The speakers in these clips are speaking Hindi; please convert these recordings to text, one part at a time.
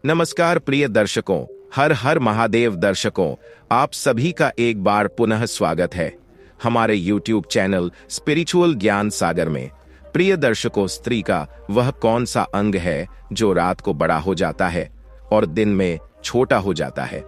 नमस्कार प्रिय दर्शकों, हर हर महादेव दर्शकों, आप सभी का एक बार पुनः स्वागत है हमारे YouTube चैनल स्पिरिचुअल ज्ञान सागर में। प्रिय दर्शकों, स्त्री का वह कौन सा अंग है जो रात को बड़ा हो जाता है और दिन में छोटा हो जाता है?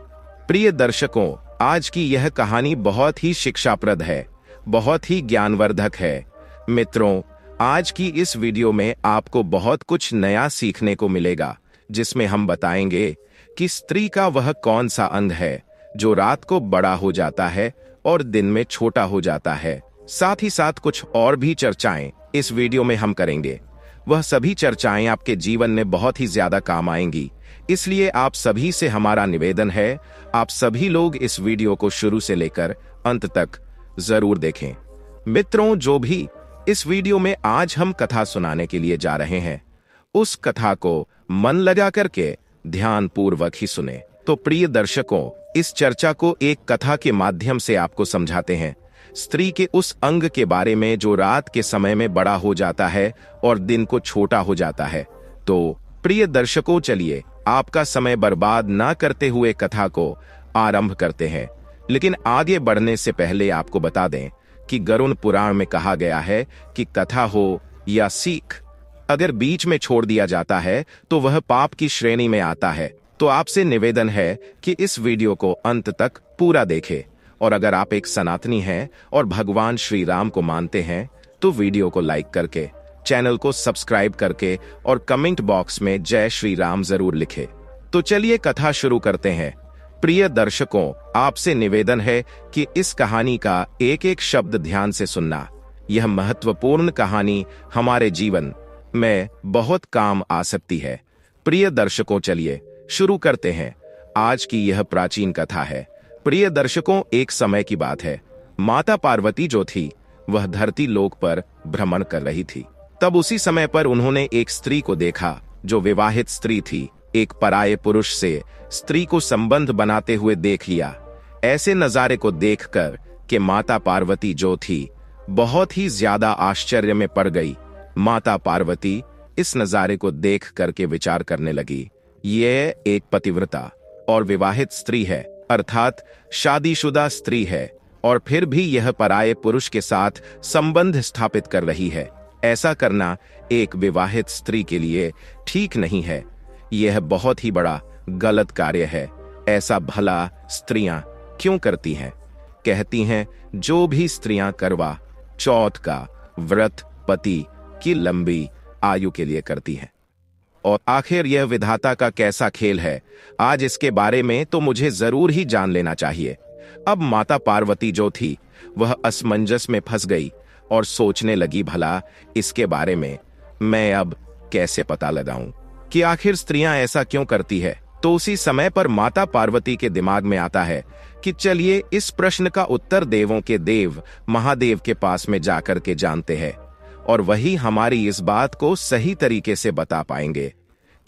प्रिय दर्शकों, आज की यह कहानी बहुत ही शिक्षाप्रद है, बहुत ही ज्ञानवर्धक है। मित्रों, आज की इस वीडियो में आपको बहुत कुछ नया सीखने को मिलेगा, जिसमें हम बताएंगे कि स्त्री का वह कौन सा अंग है जो रात को बड़ा हो जाता है और दिन में छोटा हो जाता है। साथ ही साथ कुछ और भी चर्चाएं इस वीडियो में हम करेंगे। वह सभी चर्चाएं आपके जीवन में बहुत ही ज्यादा काम आएंगी, इसलिए आप सभी से हमारा निवेदन है, आप सभी लोग इस वीडियो को शुरू से लेकर अंत तक जरूर देखें। मित्रों, जो भी इस वीडियो में आज हम कथा सुनाने के लिए जा रहे हैं, उस कथा को मन लगा करके ध्यान पूर्वक ही सुने। तो प्रिय दर्शकों, इस चर्चा को एक कथा के माध्यम से आपको समझाते हैं, स्त्री के उस अंग के बारे में जो रात के समय में बड़ा हो जाता है और दिन को छोटा हो जाता है। तो प्रिय दर्शकों, चलिए आपका समय बर्बाद ना करते हुए कथा को आरंभ करते हैं। लेकिन आगे बढ़ने से पहले आपको बता दें कि गरुड़ पुराण में कहा गया है कि कथा हो या सीख, अगर बीच में छोड़ दिया जाता है तो वह पाप की श्रेणी में आता है। तो आपसे निवेदन है कि इस वीडियो को अंत तक पूरा देखें, और अगर आप एक सनातनी हैं और भगवान श्री राम को मानते हैं तो वीडियो को लाइक करके, चैनल को सब्सक्राइब करके और कमेंट बॉक्स में जय श्री राम जरूर लिखें। तो चलिए कथा शुरू करते हैं। प्रिय दर्शकों, आपसे निवेदन है कि इस कहानी का एक एक शब्द ध्यान से सुनना। यह महत्वपूर्ण कहानी हमारे जीवन में बहुत काम आ सकती है। प्रिय दर्शकों, चलिए शुरू करते हैं। आज की यह प्राचीन कथा है। प्रिय दर्शकों, एक समय की बात है। माता पार्वती जो थी वह धरती लोक पर भ्रमण कर रही थी। तब उसी समय पर उन्होंने एक स्त्री को देखा जो विवाहित स्त्री थी। एक पराये पुरुष से स्त्री को संबंध बनाते हुए देख लिया। ऐसे नजारे को देखकर कि माता पार्वती जो थी बहुत ही ज्यादा आश्चर्य में पड़ गई। माता पार्वती इस नजारे को देख करके विचार करने लगी, ये एक पतिव्रता और विवाहित स्त्री है, अर्थात शादीशुदा स्त्री है, और फिर भी यह पराये पुरुष के साथ संबंध स्थापित कर रही है। ऐसा करना एक विवाहित स्त्री के लिए ठीक नहीं है। यह बहुत ही बड़ा गलत कार्य है। ऐसा भला स्त्रियां क्यों करती हैं? कहती हैं, जो भी स्त्रियां करवा चौथ का व्रत पति की लंबी आयु के लिए करती हैं। और आखिर यह विधाता का कैसा खेल है, आज इसके बारे में तो मुझे जरूर ही जान लेना चाहिए। अब माता पार्वती जो थी वह असमंजस में फंस गई और सोचने लगी, भला इसके बारे में मैं अब कैसे पता लगाऊं कि आखिर स्त्रियां ऐसा क्यों करती है। तो उसी समय पर माता पार्वती के दिमाग में आता है कि चलिए इस प्रश्न का उत्तर देवों के देव महादेव के पास में जाकर के जानते हैं, और वही हमारी इस बात को सही तरीके से बता पाएंगे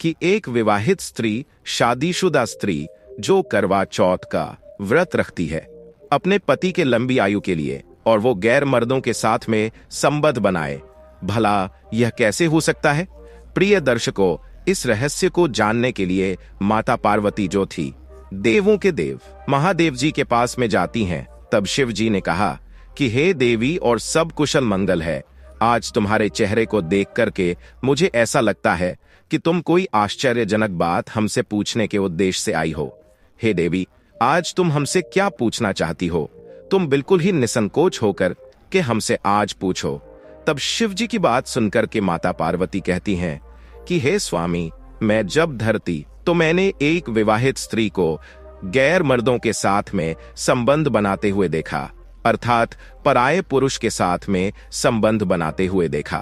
कि एक विवाहित स्त्री, शादीशुदा स्त्री जो करवा चौथ का व्रत रखती है अपने पति के लंबी आयु के लिए, और वो गैर मर्दों के साथ में संबंध बनाए, भला यह कैसे हो सकता है? प्रिय दर्शकों, इस रहस्य को जानने के लिए माता पार्वती जो थी देवों के देव महादेव जी के पास में जाती हैं। तब शिव जी ने कहा कि हे देवी, और सब कुशल मंगल है। आज तुम्हारे चेहरे को देख करके मुझे ऐसा लगता है कि तुम कोई आश्चर्यजनक बात हमसे पूछने के उद्देश्य से आई हो। हे देवी, आज तुम हमसे क्या पूछना चाहती हो? तुम बिल्कुल ही निसंकोच होकर के हमसे आज पूछो। तब शिव जी की बात सुनकर के माता पार्वती कहती हैं कि हे स्वामी, मैं जब धरती तो मैंने एक विवाहित स्त्री को गैर मर्दों के साथ में संबंध बनाते हुए देखा, अर्थात पराये पुरुष के साथ में संबंध बनाते हुए देखा।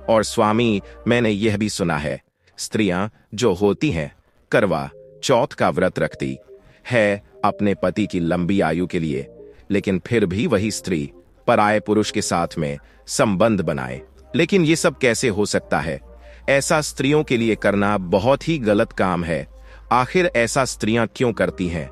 और स्वामी, मैंने यह भी सुना है, स्त्रियां जो होती हैं करवा चौथ का व्रत रखती है अपने पति की लंबी आयु के लिए, लेकिन फिर भी वही स्त्री पराये पुरुष के साथ में संबंध बनाए। लेकिन ये सब कैसे हो सकता है? ऐसा स्त्रियों के लिए करना बहुत ही गलत काम है। आखिर ऐसा स्त्रियां क्यों करती हैं?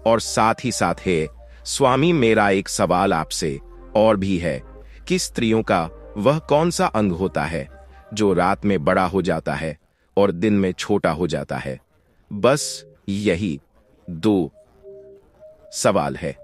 और साथ ही साथ है स्वामी, मेरा एक सवाल आपसे और भी है कि स्त्रियों का वह कौन सा अंग होता है जो रात में बड़ा हो जाता है और दिन में छोटा हो जाता है? बस यही 2 सवाल है।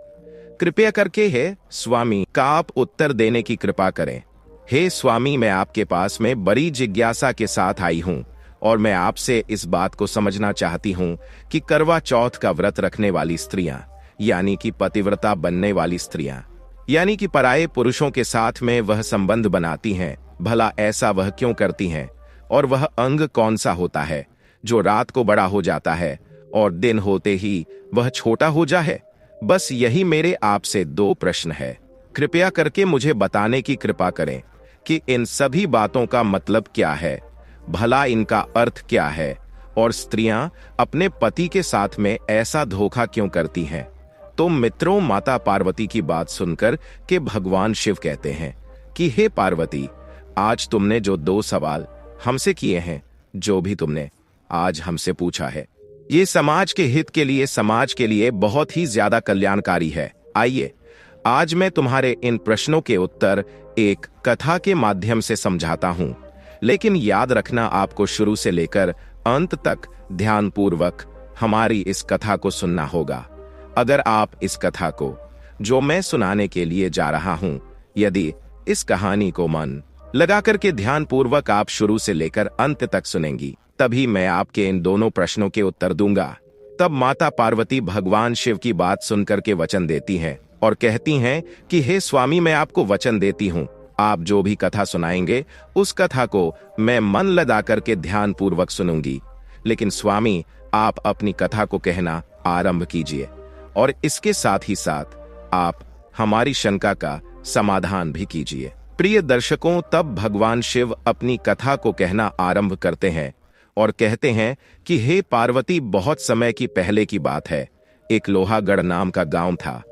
कृपया करके हे स्वामी का आप उत्तर देने की कृपा करें। हे स्वामी, मैं आपके पास में बड़ी जिज्ञासा के साथ आई हूं और मैं आपसे इस बात को समझना चाहती हूं कि करवा चौथ का व्रत रखने वाली स्त्रियां, यानी कि पतिव्रता बनने वाली स्त्रियां, यानी कि पराये पुरुषों के साथ में वह संबंध बनाती हैं, भला ऐसा वह क्यों करती हैं? और वह अंग कौन सा होता है जो रात को बड़ा हो जाता है और दिन होते ही वह छोटा हो जाए? बस यही मेरे आपसे 2 प्रश्न है। कृपया करके मुझे बताने की कृपा करें कि इन सभी बातों का मतलब क्या है, भला इनका अर्थ क्या है, और स्त्रियां अपने पति के साथ में ऐसा धोखा क्यों करती हैं? तो मित्रों, माता पार्वती की बात सुनकर के भगवान शिव कहते हैं कि हे पार्वती, आज तुमने जो 2 सवाल हमसे किए हैं, जो भी तुमने आज हमसे पूछा है, ये समाज के हित के लिए, समाज के लिए बहुत ही ज्यादा कल्याणकारी है। आइए आज मैं तुम्हारे इन प्रश्नों के उत्तर एक कथा के माध्यम से समझाता हूं, लेकिन याद रखना आपको शुरू से लेकर अंत तक ध्यानपूर्वक हमारी इस कथा को सुनना होगा। अगर आप इस कथा को जो मैं सुनाने के लिए जा रहा हूं, यदि इस कहानी को मन लगाकर के ध्यानपूर्वक आप शुरू से लेकर अंत तक सुनेंगी, तभी मैं आपके इन दोनों प्रश्नों के उत्तर दूंगा। तब माता पार्वती भगवान शिव की बात सुनकर के वचन देती हैं और कहती हैं कि हे स्वामी, मैं आपको वचन देती हूं, आप जो भी कथा सुनाएंगे उस कथा को मैं मन लगा करके ध्यान पूर्वक सुनूंगी। लेकिन स्वामी, आप अपनी कथा को कहना आरंभ कीजिए और इसके साथ ही साथ आप हमारी शंका का समाधान भी कीजिए। प्रिय दर्शकों, तब भगवान शिव अपनी कथा को कहना आरंभ करते हैं और कहते हैं कि हे पार्वती, बहुत समय की पहले की बात है। एक लोहागढ़ नाम का गांव था।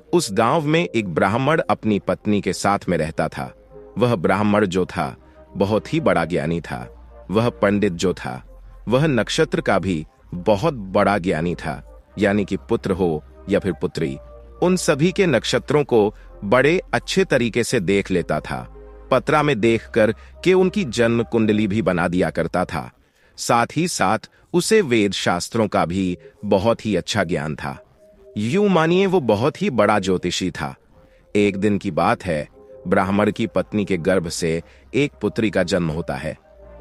उस गांव में एक ब्राह्मण अपनी पत्नी के साथ में रहता था। वह ब्राह्मण जो था बहुत ही बड़ा ज्ञानी था। वह पंडित जो था वह नक्षत्र का भी बहुत बड़ा ज्ञानी था, यानी कि पुत्र हो या फिर पुत्री, उन सभी के नक्षत्रों को बड़े अच्छे तरीके से देख लेता था। पत्रा में देखकर के उनकी जन्म कुंडली भी बना दिया करता था। साथ ही साथ उसे वेद शास्त्रों का भी बहुत ही अच्छा ज्ञान था। यूं मानिए वो बहुत ही बड़ा ज्योतिषी था। एक दिन की बात है, ब्राह्मण की पत्नी के गर्भ से एक पुत्री का जन्म होता है।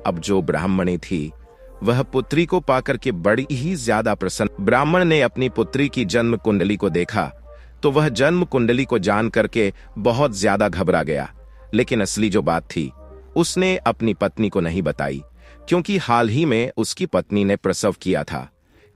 अब जो ब्राह्मणी थी वह पुत्री को पाकर के बड़ी ही ज्यादा प्रसन्न। ब्राह्मण ने अपनी पुत्री की जन्म कुंडली को देखा तो वह जन्म कुंडली को जान करके बहुत ज्यादा घबरा गया। लेकिन असली जो बात थी उसने अपनी पत्नी को नहीं बताई, क्योंकि हाल ही में उसकी पत्नी ने प्रसव किया था।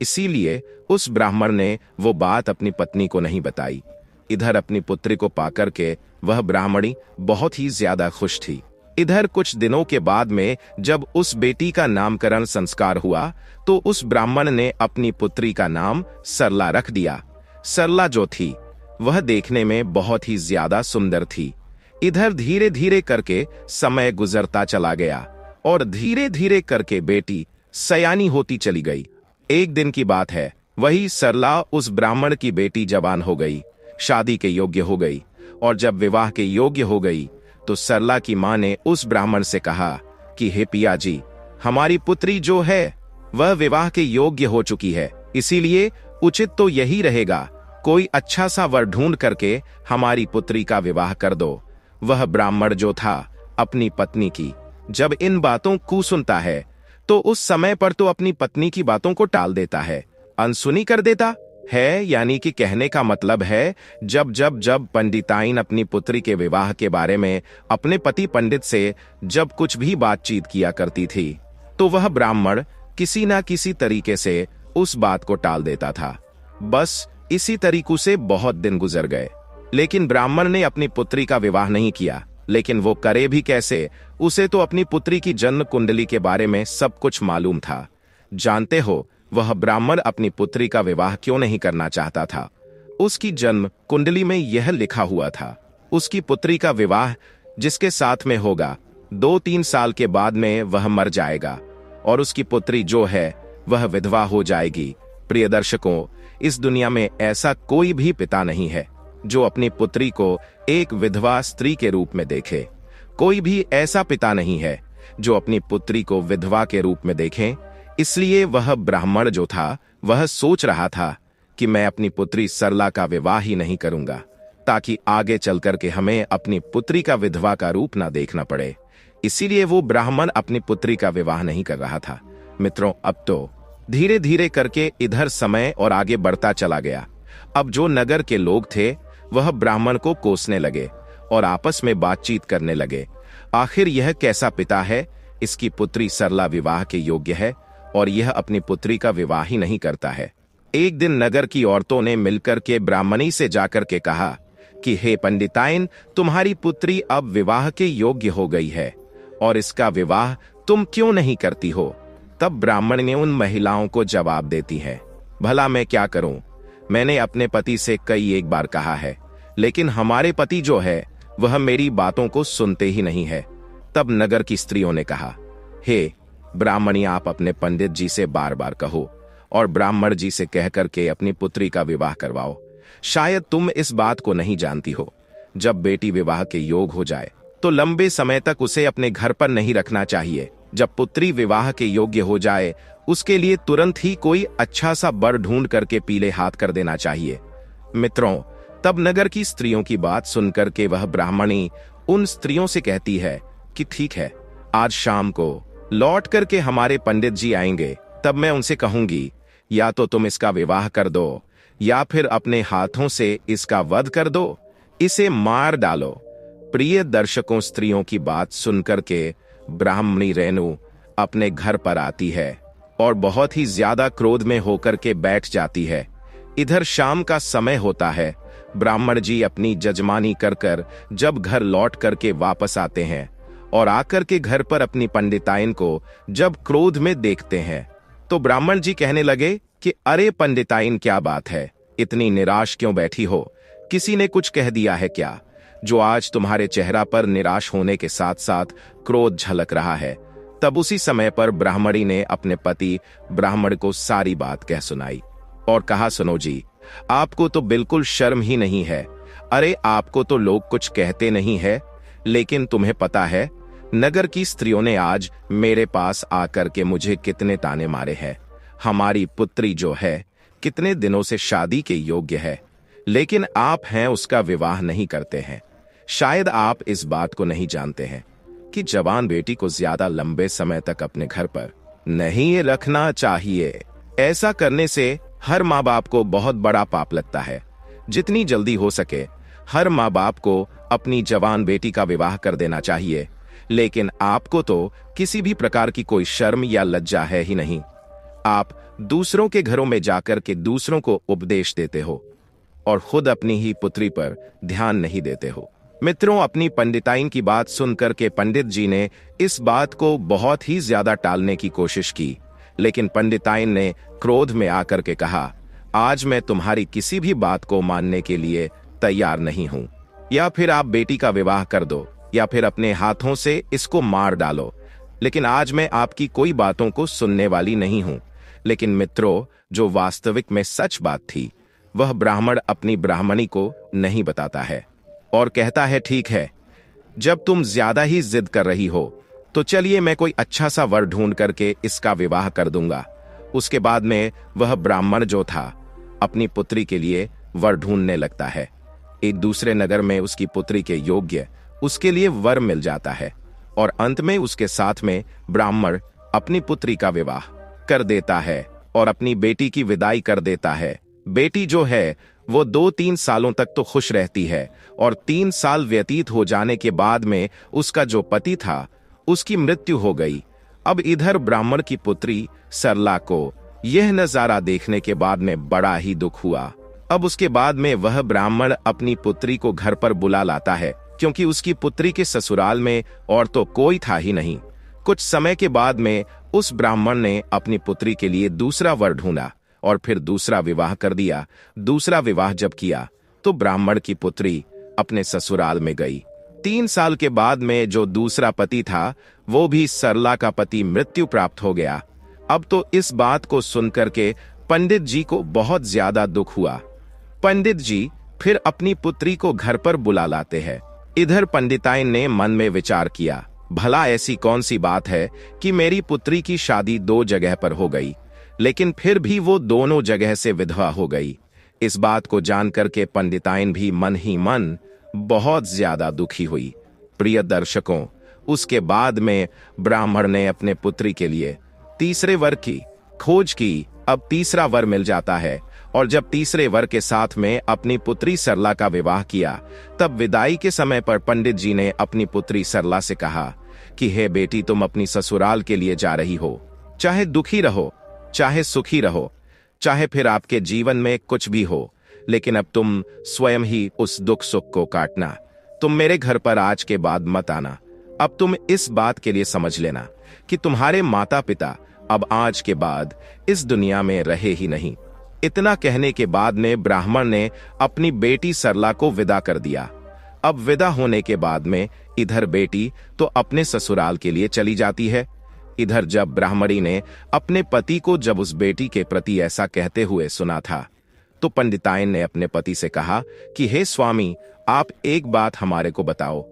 इसीलिए उस ब्राह्मण ने वो बात अपनी पत्नी को नहीं बताई। इधर अपनी पुत्री को पाकर के वह ब्राह्मणी बहुत ही ज्यादा खुश थी। इधर कुछ दिनों के बाद में जब उस बेटी का नामकरण संस्कार हुआ तो उस ब्राह्मण ने अपनी पुत्री का नाम सरला रख दिया। सरला जो थी वह देखने में बहुत ही ज्यादा सुंदर थी। इधर धीरे धीरे करके समय गुजरता चला गया और धीरे धीरे करके बेटी सयानी होती चली गई। एक दिन की बात है, वही सरला उस ब्राह्मण की बेटी जवान हो गई, शादी के योग्य हो गई। और जब विवाह के योग्य हो गई तो सरला की मां ने उस ब्राह्मण से कहा कि हे पिया जी, हमारी पुत्री जो है वह विवाह के योग्य हो चुकी है, इसीलिए उचित तो यही रहेगा कोई अच्छा सा वर ढूंढ करके हमारी पुत्री का विवाह कर दो। वह ब्राह्मण जो था अपनी पत्नी की जब इन बातों को सुनता है तो उस समय पर तो अपनी पत्नी की बातों को टाल देता है, अनसुनी कर देता है। यानी कि कहने का मतलब है, जब पंडिताइन अपनी पुत्री के विवाह के बारे में अपने पति पंडित से जब कुछ भी बातचीत किया करती थी तो वह ब्राह्मण किसी ना किसी तरीके से उस बात को टाल देता था। बस इसी तरीकों से बहुत दिन गुजर गए, लेकिन ब्राह्मण ने अपनी पुत्री का विवाह नहीं किया। लेकिन वो करे भी कैसे, उसे तो अपनी पुत्री की जन्म कुंडली के बारे में सब कुछ मालूम था। जानते हो वह ब्राह्मण अपनी पुत्री का विवाह क्यों नहीं करना चाहता था? उसकी जन्म कुंडली में यह लिखा हुआ था, उसकी पुत्री का विवाह जिसके साथ में होगा 2-3 साल के बाद में वह मर जाएगा और उसकी पुत्री जो है वह विधवा हो जाएगी। प्रिय दर्शकों, इस दुनिया में ऐसा कोई भी पिता नहीं है जो अपनी पुत्री को एक विधवा स्त्री के रूप में देखे। कोई भी ऐसा पिता नहीं है जो अपनी पुत्री को विधवा के रूप में देखे। इसलिए वह ब्राह्मण जो था वह सोच रहा था कि मैं अपनी पुत्री सरला का विवाह ही नहीं करूंगा, ताकि आगे चलकर के हमें अपनी पुत्री का विधवा का रूप ना देखना पड़े। इसीलिए वो ब्राह्मण अपनी पुत्री का विवाह नहीं कर रहा था। मित्रों, अब तो धीरे धीरे करके इधर समय और आगे बढ़ता चला गया। अब जो नगर के लोग थे वह ब्राह्मण को कोसने लगे और आपस में बातचीत करने लगे। आखिर यह कैसा पिता है, इसकी पुत्री सरला विवाह के योग्य है और यह अपनी पुत्री का विवाह ही नहीं करता है। एक दिन नगर की औरतों ने मिलकर के ब्राह्मणी से जाकर के कहा कि हे पंडिताइन, तुम्हारी पुत्री अब विवाह के योग्य हो गई है और इसका विवाह तुम क्यों नहीं करती हो। तब ब्राह्मण ने उन महिलाओं को जवाब देती है, भला मैं क्या करूं, मैंने अपने पति से कई एक बार कहा है, लेकिन हमारे पति जो है वह मेरी बातों को सुनते ही नहीं है। तब नगर की स्त्रियों ने कहा, हे ब्राह्मणी, आप अपने पंडित जी से बार बार कहो और ब्राह्मण जी से कह करके अपनी पुत्री का विवाह करवाओ। शायद तुम इस बात को नहीं जानती हो, जब बेटी विवाह के योग हो जाए तो लंबे समय तक उसे अपने घर पर नहीं रखना चाहिए। जब पुत्री विवाह के योग्य हो जाए उसके लिए तुरंत ही कोई अच्छा सा वर ढूंढ करके पीले हाथ कर देना चाहिए। मित्रों, तब नगर की स्त्रियों की बात सुनकर के वह ब्राह्मणी उन स्त्रियों से कहती है कि ठीक है, आज शाम को लौट करके हमारे पंडित जी आएंगे, तब मैं उनसे कहूंगी या तो तुम इसका विवाह कर दो या फिर अपने हाथों से इसका वध कर दो, इसे मार डालो। प्रिय दर्शकों, स्त्रियों की बात सुनकर के ब्राह्मणी रेणु अपने घर पर आती है और बहुत ही ज्यादा क्रोध में होकर के बैठ जाती है। इधर शाम का समय होता है। ब्राह्मण जी अपनी जजमानी कर कर जब घर लौट करके वापस आते हैं और आकर के घर पर अपनी पंडिताइन को जब क्रोध में देखते हैं तो ब्राह्मण जी कहने लगे कि अरे पंडिताइन, क्या बात है, इतनी निराश क्यों बैठी हो, किसी ने कुछ कह दिया है क्या, जो आज तुम्हारे चेहरा पर निराश होने के साथ साथ क्रोध झलक रहा है। तब उसी समय पर ब्राह्मणी ने अपने पति ब्राह्मण को सारी बात कह सुनाई और कहा, सुनो जी, आपको तो बिल्कुल शर्म ही नहीं है। अरे आपको तो लोग कुछ कहते नहीं है, लेकिन तुम्हें पता है नगर की स्त्रियों ने आज मेरे पास आकर के मुझे कितने ताने मारे हैं। हमारी पुत्री जो है कितने दिनों से शादी के योग्य है, लेकिन आप हैं उसका विवाह नहीं करते हैं। शायद आप इस बात को नहीं जानते हैं कि जवान बेटी को ज्यादा लंबे समय तक अपने घर पर नहीं रखना चाहिए। ऐसा करने से हर माँ बाप को बहुत बड़ा पाप लगता है। जितनी जल्दी हो सके हर माँ बाप को अपनी जवान बेटी का विवाह कर देना चाहिए, लेकिन आपको तो किसी भी प्रकार की कोई शर्म या लज्जा है ही नहीं। आप दूसरों के घरों में जाकर के दूसरों को उपदेश देते हो और खुद अपनी ही पुत्री पर ध्यान नहीं देते हो। मित्रों, अपनी पंडिताइन की बात सुनकर के पंडित जी ने इस बात को बहुत ही ज्यादा टालने की कोशिश की, लेकिन पंडिताइन ने क्रोध में आकर के कहा, आज मैं तुम्हारी किसी भी बात को मानने के लिए तैयार नहीं हूं। या फिर आप बेटी का विवाह कर दो या फिर अपने हाथों से इसको मार डालो, लेकिन आज मैं आपकी कोई बातों को सुनने वाली नहीं हूं। लेकिन मित्रों, जो वास्तविक में सच बात थी वह ब्राह्मण अपनी ब्राह्मणी को नहीं बताता है और कहता है, ठीक है, जब तुम ज्यादा ही जिद कर रही हो तो चलिए मैं कोई अच्छा सा वर ढूंढ करके इसका विवाह कर दूंगा। उसके बाद में वह ब्राह्मण जो था अपनी पुत्री के लिए वर ढूंढने लगता है। एक दूसरे नगर में उसकी पुत्री के योग्य उसके लिए वर मिल जाता है और अंत में उसके साथ में ब्राह्मण अपनी पुत्री का विवाह कर देता है और अपनी बेटी की विदाई कर देता है। बेटी जो है वो 2-3 सालों तक तो खुश रहती है और 3 साल व्यतीत हो जाने के बाद में उसका जो पति था उसकी मृत्यु हो गई। अब इधर ब्राह्मण की पुत्री सरला को यह नजारा देखने के बाद में बड़ा ही दुख हुआ। अब उसके बाद में वह ब्राह्मण अपनी पुत्री को घर पर बुला लाता है, क्योंकि उसकी पुत्री के ससुराल में और तो कोई था ही नहीं। कुछ समय के बाद में उस ब्राह्मण ने अपनी पुत्री के लिए दूसरा वर ढूंढा और फिर दूसरा विवाह कर दिया। दूसरा विवाह जब किया तो ब्राह्मण की पुत्री अपने ससुराल में गई। 3 साल के बाद में जो दूसरा पति था वो भी सरला का पति मृत्यु प्राप्त हो गया। अब तो इस बात को सुनकर के पंडित जी को बहुत ज्यादा दुख हुआ। पंडित जी फिर अपनी पुत्री को घर पर बुला लाते हैं। इधर पंडिताइन ने मन में विचार किया, भला ऐसी कौन सी बात है कि मेरी पुत्री की शादी 2 जगह पर हो गई, लेकिन फिर भी वो दोनों जगह से विधवा हो गई। इस बात को जानकर के पंडिताइन भी मन ही मन बहुत ज्यादा दुखी हुई। प्रिय दर्शकों, उसके बाद में ब्राह्मण ने अपने पुत्री के लिए तीसरे वर की खोज की। अब तीसरा वर मिल जाता है, और जब तीसरे वर के साथ में अपनी पुत्री सरला का विवाह किया, तब विदाई के समय पर पंडित जी ने अपनी पुत्री सरला से कहा कि हे बेटी, तुम अपनी ससुराल के लिए जा रही हो, चाहे दुखी रहो, चाहे सुखी रहो, चाहे फिर आपके जीवन में कुछ भी हो, लेकिन अब तुम स्वयं ही उस दुख सुख को काटना। तुम मेरे घर पर आज के बाद मत आना। अब तुम इस बात के लिए समझ लेना कि तुम्हारे माता पिता अब आज के बाद इस दुनिया में रहे ही नहीं। इतना कहने के बाद में ब्राह्मण ने अपनी बेटी सरला को विदा कर दिया। अब विदा होने के बाद में इधर बेटी तो अपने ससुराल के लिए चली जाती है। इधर जब ब्राह्मणी ने अपने पति को जब उस बेटी के प्रति ऐसा कहते हुए सुना था, तो पंडिताइन ने अपने पति से कहा कि हे स्वामी, आप एक बात हमारे को बताओ,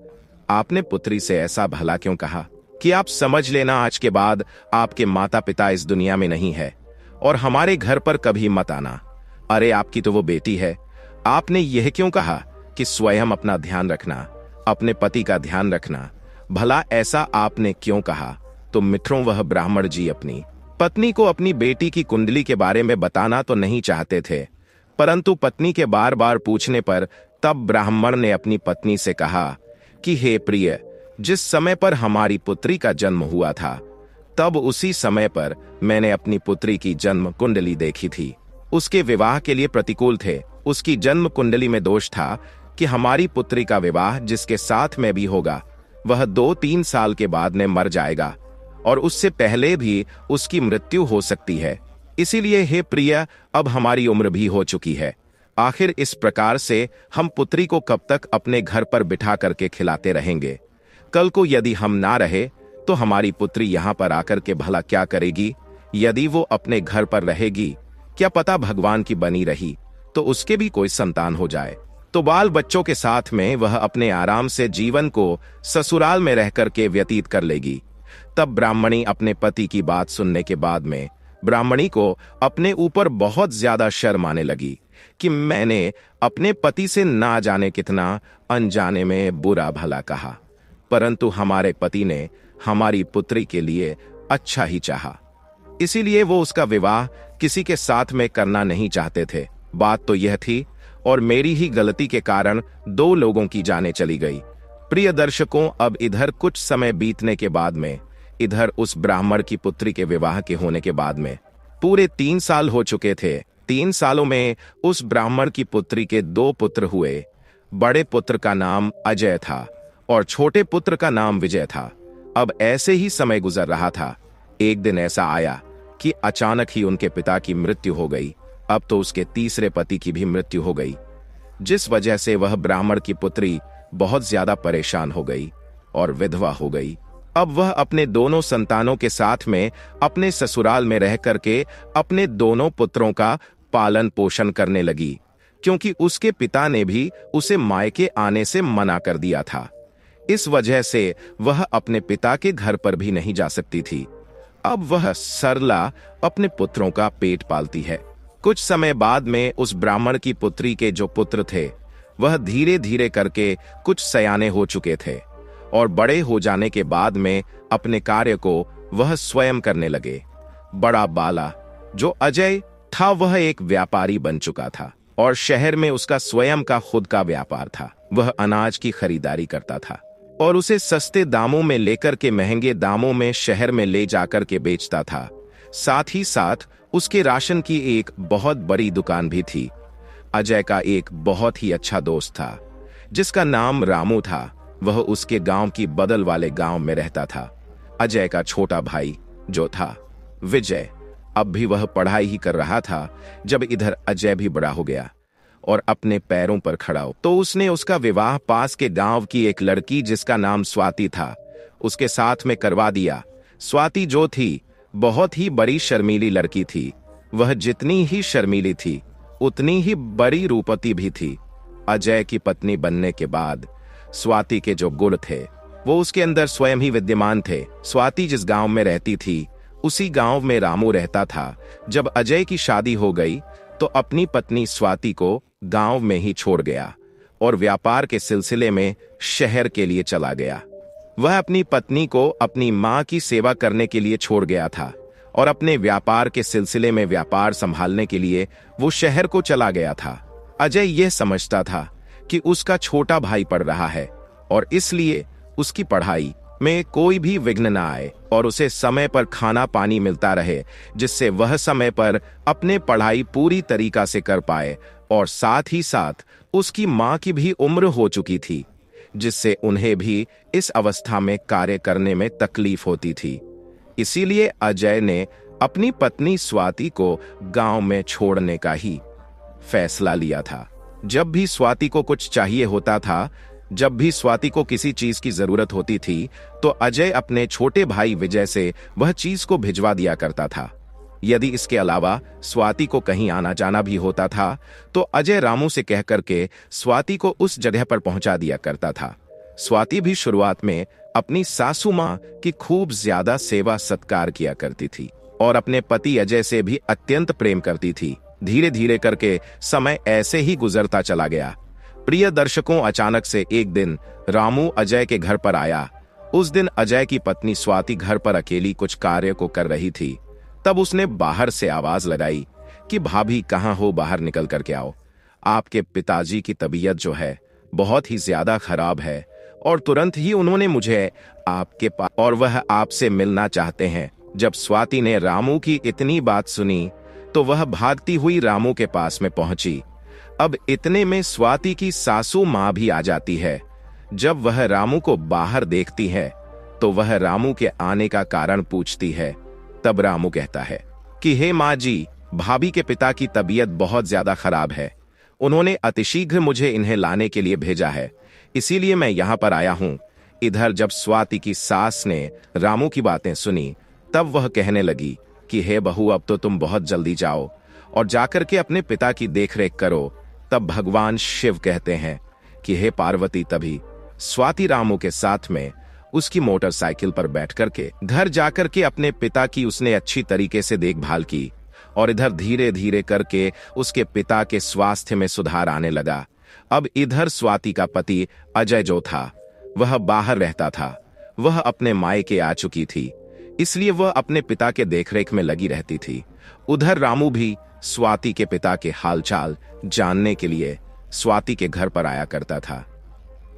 आपने पुत्री से ऐसा भला क्यों कहा कि आप समझ लेना आज के बाद आपके माता पिता इस दुनिया में नहीं है और हमारे घर पर कभी मत आना। अरे आपकी तो वो बेटी है। आपने यह क्यों कहा कि स्वयं अपना ध्यान रखना, अपने पति का ध्यान रखना? भला ऐसा आपने क्यों कहा? तो मित्रों, वह ब्राह्मण जी अपनी पत्नी को अपनी बेटी की कुंडली के बारे में बताना तो नहीं चाहते थे, परंतु पत्नी के बार बार पूछने पर तब ब्राह्मण ने अपनी पत्नी से कहा कि हे प्रिय, जिस समय पर हमारी पुत्री का जन्म हुआ था, तब उसी समय पर मैंने अपनी पुत्री की जन्म कुंडली देखी थी। उसके विवाह के लिए प्रतिकूल थे। उसकी जन्म कुंडली में दोष था कि हमारी पुत्री का विवाह जिसके साथ में भी होगा, वह 2-3 साल के बाद में मर जाएगा और उससे पहले भी उसकी मृत्यु हो सकती है। इसीलिए हे प्रिय, अब हमारी उम्र भी हो चुकी है। आखिर इस प्रकार से हम पुत्री को कब तक अपने घर पर बिठा करके खिलाते रहेंगे? कल को यदि हम ना रहे तो हमारी पुत्री यहाँ पर आकर के भला क्या करेगी? यदि वो अपने घर पर रहेगी, क्या पता भगवान की बनी रही तो उसके भी कोई संतान हो जाए, तो बाल बच्चों के साथ में वह अपने आराम से जीवन को ससुराल में रह करके व्यतीत कर लेगी। तब ब्राह्मणी अपने पति की बात सुनने के बाद में ब्राह्मणी को अपने ऊपर बहुत ज्यादा शर्म आने लगी कि मैंने अपने पति से ना जाने कितना अनजाने में बुरा भला कहा, परंतु हमारे पति ने हमारी पुत्री के लिए अच्छा ही चाहा, इसीलिए वो उसका विवाह किसी के साथ में करना नहीं चाहते थे। बात तो यह थी, और मेरी ही गलती के कारण 2 लोगों की जानें चली गई। प्रिय दर्शकों, अब इधर कुछ समय बीतने के बाद में इधर उस ब्राह्मण की पुत्री के विवाह के होने के बाद में पूरे 3 साल हो चुके थे। 3 सालों में उस ब्राह्मण की पुत्री के 2 पुत्र हुए। बड़े पुत्र का नाम अजय था और छोटे पुत्र का नाम विजय था। अब ऐसे ही समय गुजर रहा था। एक दिन ऐसा आया कि अचानक ही उनके पिता की मृत्यु हो गई। अब तो उसके तीसरे पति की भी मृत्यु हो गई, जिस वजह से वह ब्राह्मण की पुत्री बहुत ज्यादा परेशान हो गई और विधवा हो गई। अब वह अपने दोनों संतानों के साथ में अपने ससुराल में रह करके अपने दोनों पुत्रों का पालन पोषण करने लगी, क्योंकि उसके पिता ने भी उसे मायके आने से मना कर दिया था। इस वजह से वह अपने पिता के घर पर भी नहीं जा सकती थी। अब वह सरला अपने पुत्रों का पेट पालती है। कुछ समय बाद में उस ब्राह्मण की पुत्री के जो पुत्र थे, वह धीरे धीरे करके कुछ सयाने हो चुके थे और बड़े हो जाने के बाद में अपने कार्य को वह स्वयं करने लगे। बड़ा बाला जो अजय था, वह एक व्यापारी बन चुका था और शहर में उसका स्वयं का खुद का व्यापार था। वह अनाज की खरीदारी करता था और उसे सस्ते दामों में लेकर के महंगे दामों में शहर में ले जाकर के बेचता था। साथ ही साथ उसके राशन की एक बहुत बड़ी दुकान भी थी। अजय का एक बहुत ही अच्छा दोस्त था जिसका नाम रामू था। वह उसके गांव की बदल वाले गांव में रहता था। अजय का छोटा भाई जो था विजय, अब भी वह पढ़ाई ही कर रहा था जब इधर अजय भी बड़ा हो गया और अपने पैरों पर खड़ा हो, तो उसने उसका विवाह पास के गांव की एक लड़की जिसका नाम स्वाति था उसके साथ में करवा दिया। स्वाति जो थी बहुत ही बड़ी शर्मीली लड़की थी। वह जितनी ही शर्मीली थी उतनी ही बड़ी रूपवती भी थी। अजय की पत्नी बनने के बाद स्वाति के जो गुण थे वो उसके अंदर स्वयं ही विद्यमान थे। स्वाति जिस गांव में रहती थी उसी गांव में रामू रहता था। जब अजय की शादी हो गई तो अपनी पत्नी स्वाति को गांव में ही छोड़ गया और व्यापार के सिलसिले में शहर के लिए चला गया। वह अपनी पत्नी को अपनी मां की सेवा करने के लिए छोड़ गया था और अपने व्यापार के सिलसिले में व्यापार संभालने के लिए वो शहर को चला गया था। अजय यह समझता था कि उसका छोटा भाई पढ़ रहा है और इसलिए उसकी पढ़ाई में कोई भी विघ्न न आए और उसे समय पर खाना पानी मिलता रहे, जिससे वह समय पर अपने पढ़ाई पूरी तरीका से कर पाए। और साथ ही साथ उसकी मां की भी उम्र हो चुकी थी, जिससे उन्हें भी इस अवस्था में कार्य करने में तकलीफ होती थी। इसीलिए अजय ने अपनी पत्नी स्वाति को गांव में छोड़ने का ही फैसला लिया था। जब भी स्वाति को कुछ चाहिए होता था, जब भी स्वाति को किसी चीज की जरूरत होती थी, तो अजय अपने छोटे भाई विजय से वह चीज को भिजवा दिया करता था। यदि इसके अलावा स्वाति को कहीं आना जाना भी होता था तो अजय रामू से कह करके स्वाति को उस जगह पर पहुंचा दिया करता था। स्वाति भी शुरुआत में अपनी सासू मां की खूब ज्यादा सेवा सत्कार किया करती थी और अपने पति अजय से भी अत्यंत प्रेम करती थी। धीरे धीरे करके समय ऐसे ही गुजरता चला गया। प्रिय दर्शकों, अचानक से एक दिन रामू अजय के घर पर आया। उस दिन अजय की पत्नी स्वाति घर पर अकेली कुछ कार्य को कर रही थी। तब उसने बाहर से आवाज लगाई कि भाभी कहाँ हो, बाहर निकल करके आओ। आपके पिताजी की तबीयत जो है बहुत ही ज्यादा खराब है और तुरंत ही उन्होंने मुझे आपके पास और वह आपसे मिलना चाहते हैं। जब स्वाति ने रामू की इतनी बात सुनी तो वह भागती हुई रामू के पास में पहुंची। अब इतने में स्वाति की सासू मां भी आ जाती है। जब वह रामू को बाहर देखती है तो वह रामू के आने का कारण पूछती है। तब रामू कहता है कि हे माँ जी, भाभी के पिता की तबीयत बहुत ज्यादा खराब है। उन्होंने अतिशीघ्र मुझे इन्हें लाने के लिए भेजा है, इसीलिए मैं यहाँ पर आया हूँ। इधर जब स्वाति की सास ने रामू की बातें सुनी तब वह कहने लगी कि हे बहू, अब तो तुम बहुत जल्दी जाओ और जाकर के अपने पिता की देखरेख करो। तब भगवान शिव कहते हैं कि हे पार्वती। तभी स्वाति रामू के साथ में उसकी मोटरसाइकिल पर बैठ करके घर जाकर के अपने पिता की उसने अच्छी तरीके से देखभाल की और इधर धीरे धीरे करके उसके पिता के स्वास्थ्य में सुधार आने लगा। अब इधर स्वाति का पति अजय जो था वह बाहर रहता था। वह अपने मायके आ चुकी थी, इसलिए वह अपने पिता के देखरेख में लगी रहती थी। उधर रामू भी स्वाति के पिता के हालचाल जानने के लिए स्वाति के घर पर आया करता था।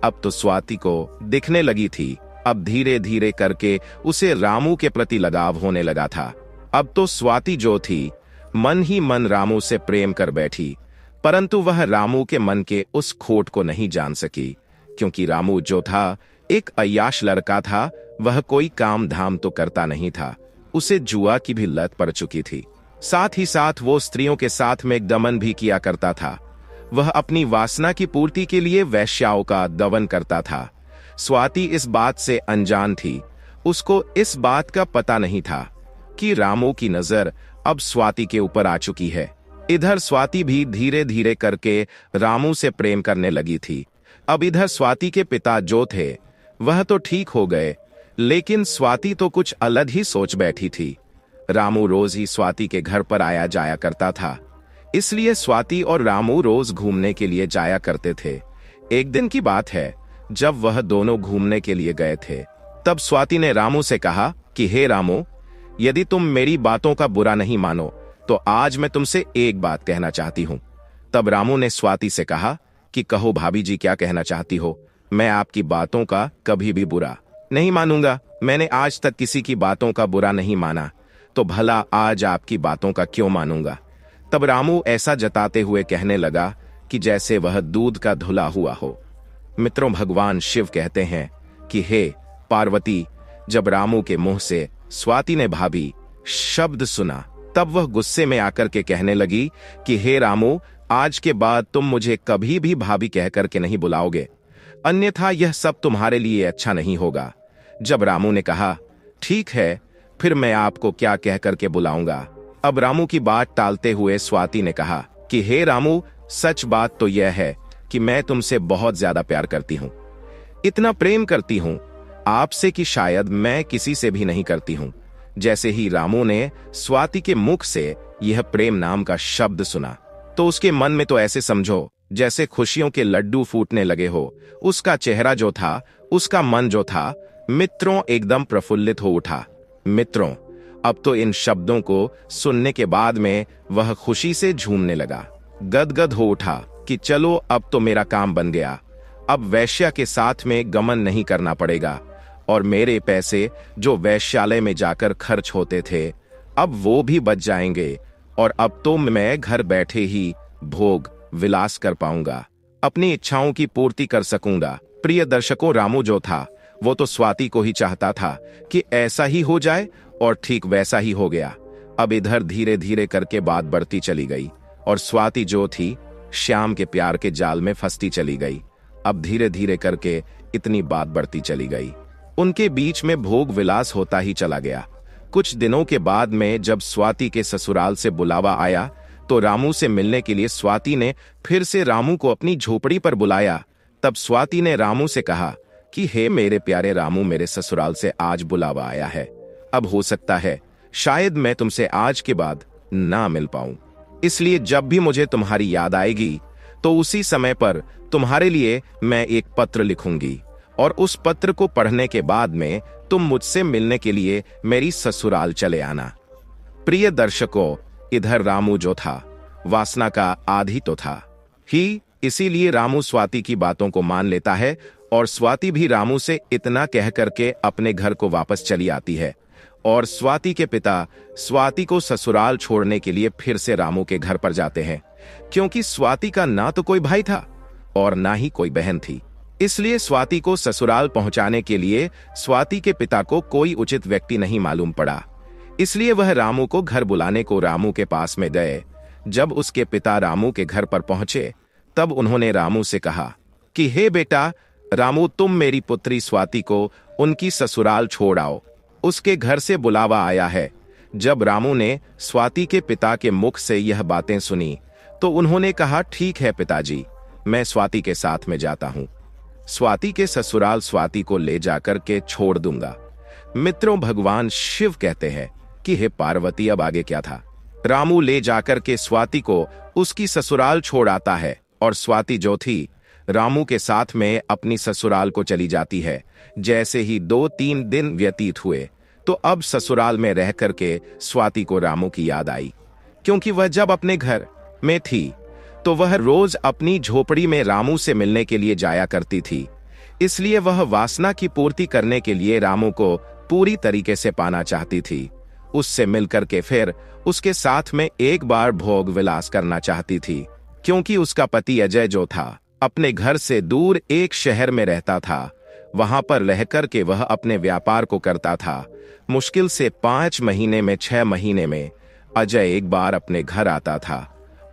अब तो स्वाति को दिखने लगी थी। अब धीरे धीरे करके उसे रामू के प्रति लगाव होने लगा था। अब तो स्वाति जो थी मन ही मन रामू से प्रेम कर बैठी, परंतु वह रामू के मन के उस खोट को नहीं जान सकी, क्योंकि रामू जो था एक अय्याश लड़का था। वह कोई काम धाम तो करता नहीं था, उसे जुआ की भी लत पड़ चुकी थी। साथ ही साथ वो स्त्रियों के साथ में दमन भी किया करता था। वह अपनी वासना की पूर्ति के लिए वैश्याओं का दमन करता था। स्वाति इस बात से अनजान थी। उसको इस बात का पता नहीं था कि रामू की नजर अब स्वाति के ऊपर आ चुकी है। इधर स्वाति भी धीरे धीरे करके रामू से प्रेम करने लगी थी। अब इधर स्वाति के पिता जो थे वह तो ठीक हो गए, लेकिन स्वाति तो कुछ अलग ही सोच बैठी थी। रामू रोज ही स्वाति के घर पर आया जाया करता था, इसलिए स्वाति और रामू रोज घूमने के लिए जाया करते थे। एक दिन की बात है, जब वह दोनों घूमने के लिए गए थे, तब स्वाति ने रामू से कहा कि हे रामू, यदि तुम मेरी बातों का बुरा नहीं मानो तो आज मैं तुमसे एक बात कहना चाहती हूँ। तब रामू ने स्वाति से कहा कि कहो भाभी जी, क्या कहना चाहती हो? मैं आपकी बातों का कभी भी बुरा नहीं मानूंगा। मैंने आज तक किसी की बातों का बुरा नहीं माना, तो भला आज आपकी बातों का क्यों मानूंगा? तब रामू ऐसा जताते हुए कहने लगा कि जैसे वह दूध का धुला हुआ हो। मित्रों, भगवान शिव कहते हैं कि हे पार्वती, जब रामू के मुंह से स्वाति ने भाभी शब्द सुना तब वह गुस्से में आकर के कहने लगी कि हे रामू, आज के बाद तुम मुझे कभी भी भाभी कह करके नहीं बुलाओगे, अन्यथा यह सब तुम्हारे लिए अच्छा नहीं होगा। जब रामू ने कहा ठीक है, फिर मैं आपको क्या कह करके बुलाऊंगा। अब रामू की बात टालते हुए स्वाति ने कहा कि हे रामू, सच बात तो यह है कि मैं तुमसे बहुत ज्यादा प्यार करती हूँ, इतना प्रेम करती हूँ आपसे कि शायद मैं किसी से भी नहीं करती हूं। जैसे ही रामू ने स्वाति के मुख से यह प्रेम नाम का शब्द सुना तो उसके मन में तो ऐसे समझो जैसे खुशियों के लड्डू फूटने लगे हो। उसका चेहरा जो था, उसका मन जो था, मित्रों एकदम प्रफुल्लित हो उठा। मित्रों, अब तो इन शब्दों को सुनने के बाद में वह खुशी से झूमने लगा, गदगद हो उठा कि चलो अब तो मेरा काम बन गया। अब वैश्या के साथ में गमन नहीं करना पड़ेगा और मेरे पैसे जो वैश्यालय में जाकर खर्च होते थे अब वो भी बच जाएंगे और अब तो मैं घर बैठे ही भोग विलास कर पाऊंगा, अपनी इच्छाओं की पूर्ति कर सकूंगा। प्रिय दर्शकों, रामू जो था वो तो स्वाति को ही चाहता था कि ऐसा ही हो जाए और ठीक वैसा ही हो गया। अब इधर धीरे धीरे करके बात बढ़ती चली गई और स्वाति जो थी श्याम के प्यार के जाल में फंसती चली गई। अब धीरे धीरे करके इतनी बात बढ़ती चली गई, उनके बीच में भोग विलास होता ही चला गया। कुछ दिनों के बाद में जब स्वाति के ससुराल से बुलावा आया तो रामू से मिलने के लिए स्वाति ने फिर से रामू को अपनी झोपड़ी पर बुलाया। तब स्वाति ने रामू से कहा कि हे मेरे प्यारे रामू, मेरे ससुराल से आज बुलावा आया है। अब हो सकता है शायद मैं तुमसे आज के बाद ना मिल पाऊं, इसलिए जब भी मुझे तुम्हारी याद आएगी तो उसी समय पर तुम्हारे लिए मैं एक पत्र लिखूंगी और उस पत्र को पढ़ने के बाद में तुम मुझसे मिलने के लिए मेरी ससुराल चले आना। प्रिय दर्शकों, इधर रामू जो था वासना का आदी तो था ही, इसीलिए रामू स्वाति की बातों को मान लेता है और स्वाति भी रामू से इतना कह करके अपने घर को वापस चली आती है और स्वाति के पिता स्वाति को ससुराल छोड़ने के लिए फिर से रामू के घर पर जाते हैं, क्योंकि स्वाति का ना तो कोई भाई था और ना ही कोई बहन थी। इसलिए स्वाति को ससुराल पहुंचाने के लिए स्वाति के पिता को कोई उचित व्यक्ति नहीं मालूम पड़ा, इसलिए वह रामू को घर बुलाने को रामू के पास में गए। जब उसके पिता रामू के घर पर पहुंचे तब उन्होंने रामू से कहा कि हे बेटा रामू, तुम मेरी पुत्री स्वाति को उनकी ससुराल छोड़ आओ, उसके घर से बुलावा आया है। जब रामू ने स्वाति के पिता के मुख से यह बातें सुनी तो उन्होंने कहा ठीक है पिताजी, मैं स्वाति के साथ में जाता हूं, स्वाति के ससुराल स्वाति को ले जाकर के छोड़ दूंगा। मित्रों, भगवान शिव कहते हैं कि हे पार्वती, अब आगे क्या था। रामू ले जाकर के स्वाति को उसकी ससुराल छोड़ आता है और स्वाति जो थी रामू के साथ में अपनी ससुराल को चली जाती है। जैसे ही 2-3 दिन व्यतीत हुए तो अब ससुराल में रह करके स्वाति को रामू की याद आई, क्योंकि वह जब अपने घर में थी तो वह रोज अपनी झोपड़ी में रामू से मिलने के लिए जाया करती थी। इसलिए वह वासना की पूर्ति करने के लिए रामू को पूरी तरीके से पाना चाहती थी, उससे मिलकर के फिर उसके साथ में एक बार भोग विलास करना चाहती थी, क्योंकि उसका पति अजय जो था अपने घर से दूर एक शहर में रहता था। वहां पर रहकर के वह अपने व्यापार को करता था। मुश्किल से 5 महीने में 6 महीने में अजय एक बार अपने घर आता था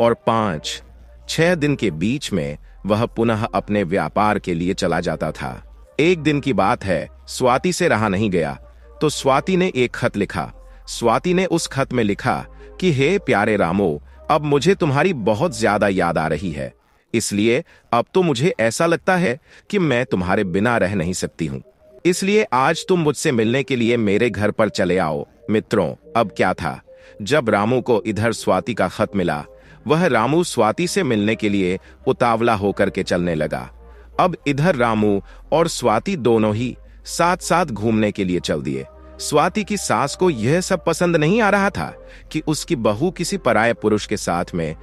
और 5-6 दिन के बीच में वह पुनः अपने व्यापार के लिए चला जाता था। एक दिन की बात है, स्वाति से रहा नहीं गया तो स्वाति ने एक खत लिखा। स्वाति ने उस खत में लिखा कि हे प्यारे रामू, अब मुझे तुम्हारी बहुत ज्यादा याद आ रही है, इसलिए अब तो मुझे ऐसा लगता है कि मैं तुम्हारे बिना रह नहीं सकती हूँ, इसलिए आज तुम मुझसे मिलने के लिए मेरे घर पर चले आओ। मित्रों, अब क्या था, जब रामू को इधर स्वाति का खत मिला वह रामू स्वाति से मिलने के लिए उतावला होकर के चलने लगा। अब इधर रामू और स्वाति दोनों ही साथ साथ घूमने के लिए चल दिए। स्वाति की सास को यह सब पसंद नहीं आ रहा था कि उसकी बहू किसी पराये पुरुष के साथ में,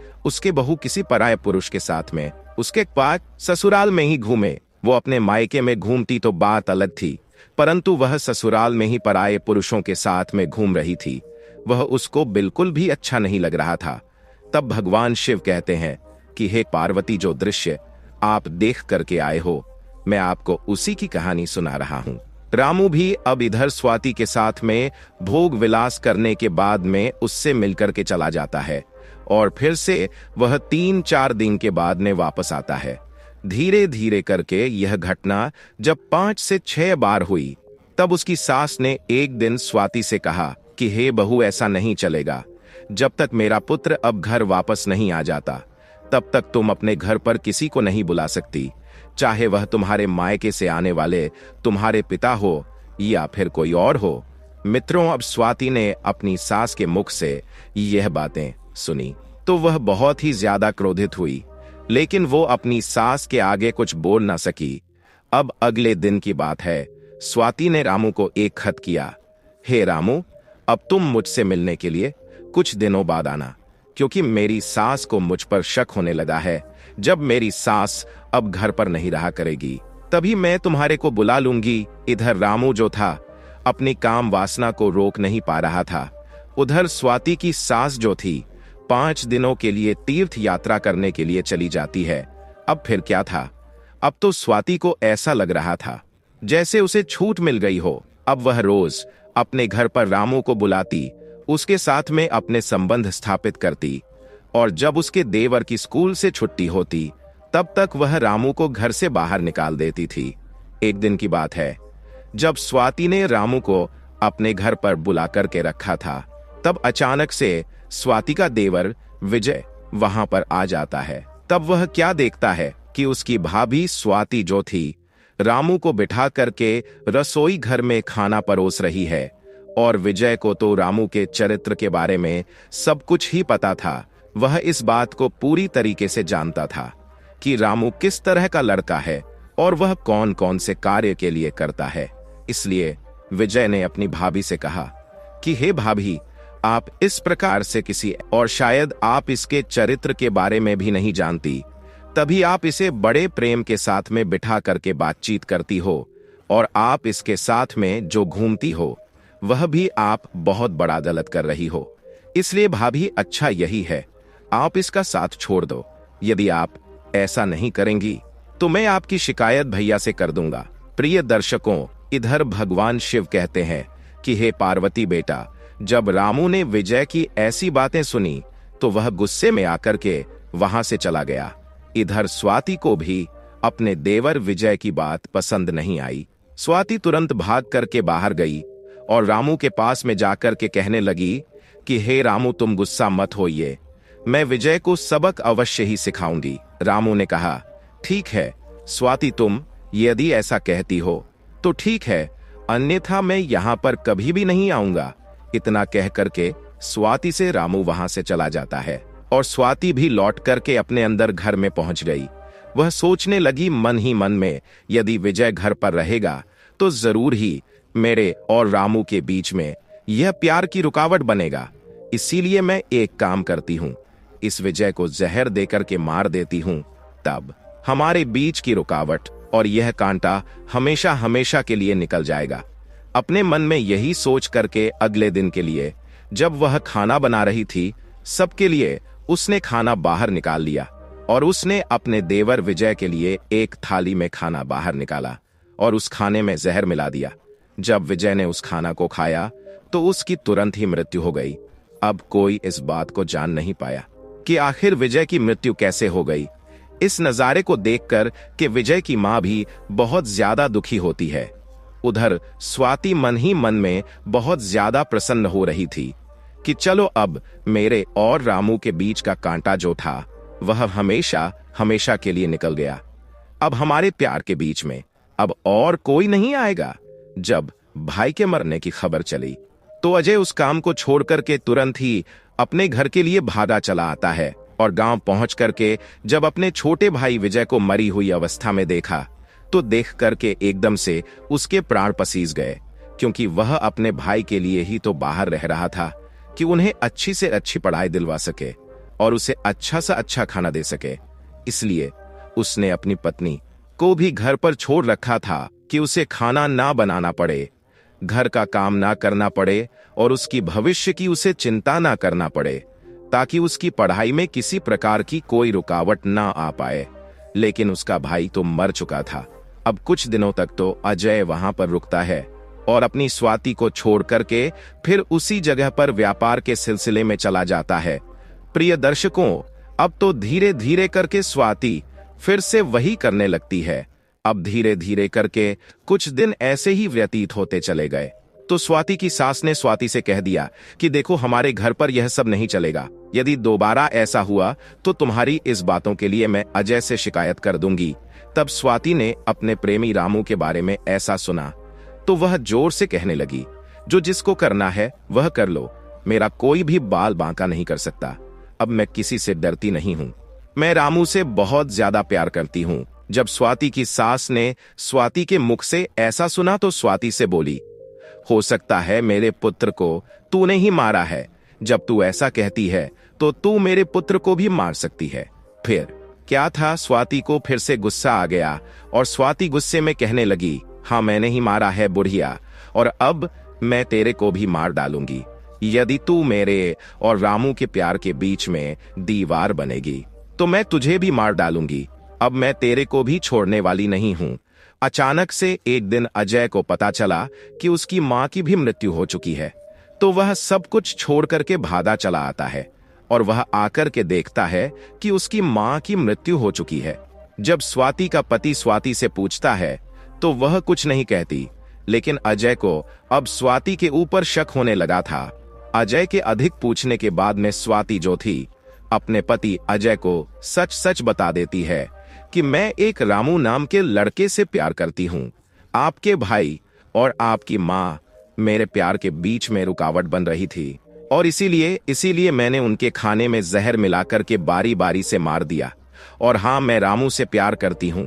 उसके पास ससुराल में ही घूमे। वो अपने मायके में घूमती तो बात अलग थी, परंतु वह ससुराल में ही पराये पुरुषों के साथ में घूम रही थी। वह उसको बिल्कुल भी अच्छा नहीं लग रहा था। तब भगवान शिव कहते हैं कि हे पार्वती, जो दृश्य आप देख करके आए हो मैं आपको उसी की कहानी सुना रहा हूं। रामू भी अब इधर स्वाति के साथ में भोग विलास करने के बाद में उससे मिलकर के चला जाता है और फिर से वह 3-4 दिन के बाद में वापस आता है। धीरे धीरे करके यह घटना जब 5 से 6 बार हुई तब उसकी सास ने एक दिन स्वाति से कहा कि हे बहू, ऐसा नहीं चलेगा। जब तक मेरा पुत्र अब घर वापस नहीं आ जाता तब तक तुम अपने घर पर किसी को नहीं बुला सकती, चाहे वह तुम्हारे मायके से आने वाले तुम्हारे पिता हो या फिर कोई और हो। मित्रों, अब स्वाति ने अपनी सास के मुख से यह बातें सुनी तो वह बहुत ही ज्यादा क्रोधित हुई, लेकिन वो अपनी सास के आगे कुछ बोल ना सकी। अब अगले दिन की बात है, स्वाति ने रामू को एक खत किया। हे रामू, अब तुम मुझसे मिलने के लिए कुछ दिनों बाद आना, क्योंकि मेरी सास को मुझ पर शक होने लगा है। जब मेरी सास अब घर पर नहीं रहा करेगी तभी मैं तुम्हारे को बुला लूंगी। इधर रामू जो था अपनी काम वासना को रोक नहीं पा रहा था। उधर स्वाति की सास जो थी 5 दिनों के लिए तीर्थ यात्रा करने के लिए चली जाती है। अब फिर क्या था, अब तो स्वाति को ऐसा लग रहा था जैसे उसे छूट मिल गई हो। अब वह रोज अपने घर पर रामू को बुलाती, उसके साथ में अपने संबंध स्थापित करती, और जब उसके देवर की स्कूल से छुट्टी होती तब तक वह रामू को घर से बाहर निकाल देती थी। एक दिन की बात है, जब स्वाति ने रामू को अपने घर पर बुला करके रखा था, तब अचानक से स्वाति का देवर विजय वहां पर आ जाता है। तब वह क्या देखता है कि उसकी भाभी स्वाति जो थी रामू को बिठा करके रसोई घर में खाना परोस रही है। और विजय को तो रामू के चरित्र के बारे में सब कुछ ही पता था। वह इस बात को पूरी तरीके से जानता था कि रामू किस तरह का लड़का है और वह कौन कौन से कार्य के लिए करता है। इसलिए विजय ने अपनी भाभी से कहा कि हे भाभी, आप इस प्रकार से किसी, और शायद आप इसके चरित्र के बारे में भी नहीं जानती, तभी आप इसे बड़े प्रेम के साथ में बिठा करके बातचीत करती हो, और आप इसके साथ में जो घूमती हो वह भी आप बहुत बड़ा गलत कर रही हो। इसलिए भाभी, अच्छा यही है, आप इसका साथ छोड़ दो। यदि आप ऐसा नहीं करेंगी तो मैं आपकी शिकायत भैया से कर दूंगा। प्रिय दर्शकों, इधर भगवान शिव कहते हैं कि हे पार्वती बेटा, जब रामू ने विजय की ऐसी बातें सुनी तो वह गुस्से में आकर के वहां से चला गया। इधर स्वाति को भी अपने देवर विजय की बात पसंद नहीं आई। स्वाति तुरंत भाग करके बाहर गई और रामू के पास में जाकर के कहने लगी कि हे रामू, तुम गुस्सा मत होइए, मैं विजय को सबक अवश्य ही सिखाऊंगी। रामू ने कहा, ठीक है स्वाति, तुम यदि ऐसा कहती हो तो ठीक है, अन्यथा मैं यहाँ पर कभी भी नहीं आऊंगा। इतना कह करके स्वाति से रामू वहां से चला जाता है और स्वाति भी लौट करके अपने अंदर घर में पहुंच गई। वह सोचने लगी मन ही मन में, यदि विजय घर पर रहेगा तो जरूर ही मेरे और रामू के बीच में यह प्यार की रुकावट बनेगा। इसीलिए मैं एक काम करती हूँ, इस विजय को जहर देकर के मार देती हूँ, तब हमारे बीच की रुकावट और यह कांटा हमेशा हमेशा के लिए निकल जाएगा। अपने मन में यही सोच करके अगले दिन के लिए जब वह खाना बना रही थी, सबके लिए उसने खाना बाहर निकाल लिया और उसने अपने देवर विजय के लिए एक थाली में खाना बाहर निकाला और उस खाने में जहर मिला दिया। जब विजय ने उस खाना को खाया तो उसकी तुरंत ही मृत्यु हो गई। अब कोई इस बात को जान नहीं पाया कि आखिर विजय की मृत्यु कैसे हो गई। इस नजारे को देखकर कि विजय की मां भी बहुत ज्यादा दुखी होती है। उधर स्वाति मन ही मन में बहुत ज्यादा प्रसन्न हो रही थी कि चलो, अब मेरे और रामू के बीच का कांटा जो था वह हमेशा हमेशा के लिए निकल गया। अब हमारे प्यार के बीच में अब और कोई नहीं आएगा। जब भाई के मरने की खबर चली तो अजय उस काम को छोड़ करके तुरंत ही अपने घर के लिए भागा चला आता है और गांव पहुंच करके जब अपने छोटे भाई विजय को मरी हुई अवस्था में देखा तो देख करके एकदम से उसके प्राण पसीज गए, क्योंकि वह अपने भाई के लिए ही तो बाहर रह रहा था कि उन्हें अच्छी से अच्छी पढ़ाई दिलवा सके और उसे अच्छा सा अच्छा खाना दे सके। इसलिए उसने अपनी पत्नी को भी घर पर छोड़ रखा था कि उसे खाना ना बनाना पड़े, घर का काम ना करना पड़े और उसकी भविष्य की उसे चिंता ना करना पड़े, ताकि उसकी पढ़ाई में किसी प्रकार की कोई रुकावट ना आ पाए। लेकिन उसका भाई तो मर चुका था। अब कुछ दिनों तक तो अजय वहां पर रुकता है और अपनी स्वाति को छोड़ करके फिर उसी जगह पर व्यापार के सिलसिले में चला जाता है। प्रिय दर्शकों, अब तो धीरे धीरे करके स्वाति फिर से वही करने लगती है। अब धीरे धीरे करके कुछ दिन ऐसे ही व्यतीत होते चले गए। तो स्वाति की सास ने स्वाति से कह दिया कि देखो, हमारे घर पर यह सब नहीं चलेगा। यदि दोबारा ऐसा हुआ तो तुम्हारी इस बातों के लिए मैं अजय से शिकायत कर दूंगी। तब स्वाति ने अपने प्रेमी रामू के बारे में ऐसा सुना तो वह जोर से कहने लगी, जो जिसको करना है वह कर लो, मेरा कोई भी बाल बांका नहीं कर सकता। अब मैं किसी से डरती नहीं हूं। मैं रामू से बहुत ज्यादा प्यार करती हूं। जब स्वाति की सास ने स्वाति के मुख से ऐसा सुना तो स्वाति से बोली, हो सकता है मेरे पुत्र को तूने ही मारा है। जब तू ऐसा कहती है तो तू मेरे पुत्र को भी मार सकती है। फिर क्या था, स्वाति को फिर से गुस्सा आ गया और स्वाति गुस्से में कहने लगी, हाँ मैंने ही मारा है बुढ़िया, और अब मैं तेरे को भी मार डालूंगी। यदि तू मेरे और रामू के प्यार के बीच में दीवार बनेगी तो मैं तुझे भी मार डालूंगी। अब मैं तेरे को भी छोड़ने वाली नहीं हूं। अचानक से एक दिन अजय को पता चला कि उसकी मां की भी मृत्यु हो चुकी है, तो वह सब कुछ छोड़ करके भागा चला आता है और वह आकर के देखता है कि उसकी मां की मृत्यु हो चुकी है। जब स्वाति का पति स्वाति से पूछता है तो वह कुछ नहीं कहती, लेकिन अजय को अब स्वाति के ऊपर शक होने लगा था। अजय के अधिक पूछने के बाद में स्वाति जो थी अपने पति अजय को सच सच बता देती है कि मैं एक रामू नाम के लड़के से प्यार करती हूं। आपके भाई और आपकी मां मेरे प्यार के बीच में रुकावट बन रही थी और इसीलिए मैंने उनके खाने में जहर मिलाकर के बारी बारी से मार दिया। और हाँ, मैं रामू से प्यार करती हूं।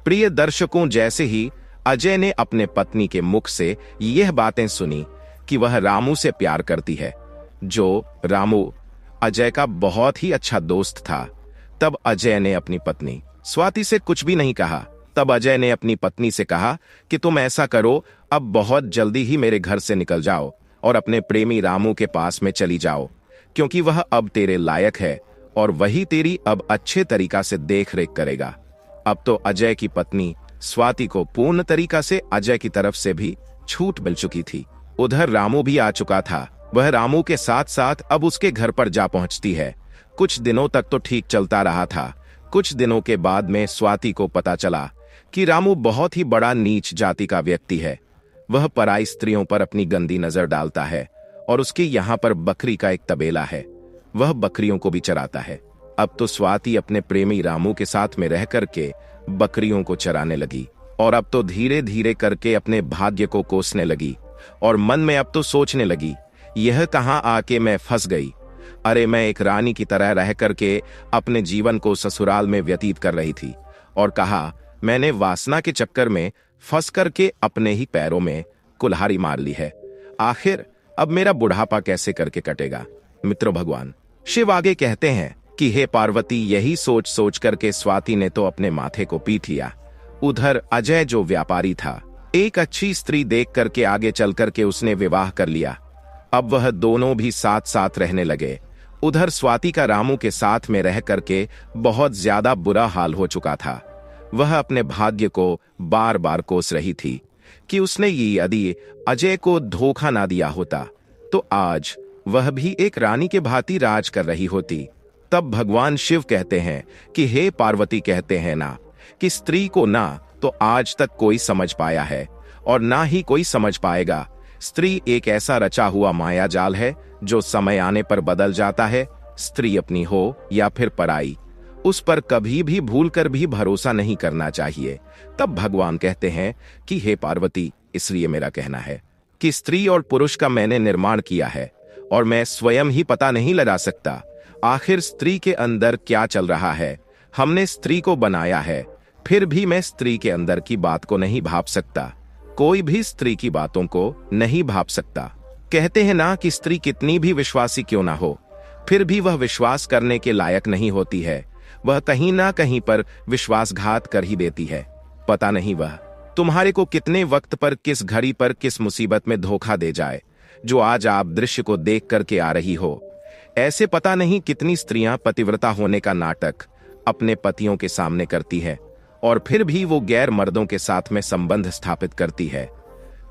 प्रिय दर्शकों, जैसे ही अजय ने अपने पत्नी के मुख से यह बातें सुनी कि वह रामू से प्यार करती है, जो रामू अजय का बहुत ही अच्छा दोस्त था, तब अजय ने अपनी पत्नी स्वाति से कुछ भी नहीं कहा। तब अजय ने अपनी पत्नी से कहा कि तुम ऐसा करो, अब बहुत जल्दी ही मेरे घर से निकल जाओ और अपने प्रेमी रामू के पास में चली जाओ, क्योंकि वह अब तेरे लायक है और वही तेरी अब अच्छे तरीका से देख रेख करेगा। अब तो अजय की पत्नी स्वाति को पूर्ण तरीका से अजय की तरफ से भी छूट मिल चुकी थी। उधर रामू भी आ चुका था। वह रामू के साथ साथ अब उसके घर पर जा पहुंचती है। कुछ दिनों तक तो ठीक चलता रहा था। कुछ दिनों के बाद में स्वाति को पता चला कि रामू बहुत ही बड़ा नीच जाति का व्यक्ति है। वह पराई स्त्रियों पर अपनी गंदी नजर डालता है और उसके यहाँ पर बकरी का एक तबेला है, वह बकरियों को भी चराता है। अब तो स्वाति अपने प्रेमी रामू के साथ में रह करके बकरियों को चराने लगी और अब तो धीरे धीरे करके अपने भाग्य को कोसने लगी और मन में अब तो सोचने लगी, यह कहाँ आके मैं फंस गई। अरे, मैं एक रानी की तरह रह करके अपने जीवन को ससुराल में व्यतीत कर रही थी और कहा मैंने वासना के चक्कर में फंस करके अपने ही पैरों में कुल्हाड़ी मार ली है। आखिर अब मेरा बुढ़ापा कैसे करके कटेगा। मित्रों, भगवान शिव आगे कहते हैं कि हे पार्वती, यही सोच सोच करके स्वाति ने तो अपने माथे को पीट लिया। उधर अजय जो व्यापारी था, एक अच्छी स्त्री देख करके आगे चल करके उसने विवाह कर लिया। अब वह दोनों भी साथ साथ रहने लगे। उधर स्वाति का रामू के साथ में रह करके बहुत ज्यादा बुरा हाल हो चुका था। वह अपने भाग्य को बार बार कोस रही थी कि उसने यदि अजय को धोखा ना दिया होता तो आज वह भी एक रानी के भांति राज कर रही होती। तब भगवान शिव कहते हैं कि हे पार्वती, कहते हैं ना कि स्त्री को ना तो आज तक कोई समझ पाया है और ना ही कोई समझ पाएगा। स्त्री एक ऐसा रचा हुआ माया जाल है जो समय आने पर बदल जाता है। स्त्री अपनी हो या फिर पराई, उस पर कभी भी भूल कर भी भरोसा नहीं करना चाहिए। तब भगवान कहते हैं कि हे पार्वती, इसलिए मेरा कहना है कि स्त्री और पुरुष का मैंने निर्माण किया है और मैं स्वयं ही पता नहीं लगा सकता आखिर स्त्री के अंदर क्या चल रहा है। हमने स्त्री को बनाया है, फिर भी मैं स्त्री के अंदर की बात को नहीं भाप सकता। कोई भी स्त्री की बातों को नहीं भाप सकता। कहते हैं ना कि स्त्री कितनी भी विश्वासी क्यों ना हो, फिर भी वह विश्वास करने के लायक नहीं होती है। वह कहीं ना कहीं पर विश्वासघात कर ही देती है। पता नहीं वह तुम्हारे को कितने वक्त पर, किस घड़ी पर, किस मुसीबत में धोखा दे जाए, जो आज आप दृश्य को देख करके आ रही हो। ऐसे पता नहीं कितनी स्त्रियां पतिव्रता होने का नाटक अपने पतियों के सामने करती है और फिर भी वो गैर मर्दों के साथ में संबंध स्थापित करती है।